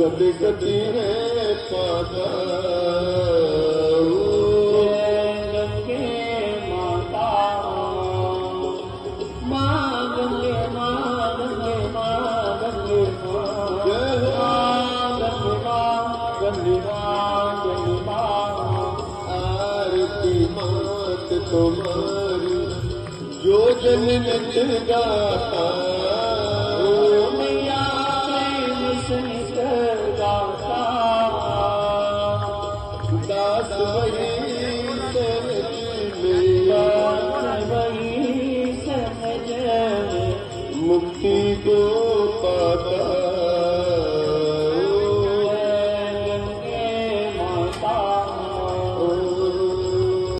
सदगति है पाता गंगे माता माँ गंगे माँ गंगे माँ गंगे माँ आरती मात तुम्हारी जो जन नित गाता मैया प्रेम सहित गाता दास वही वही सहज मुक्ति दो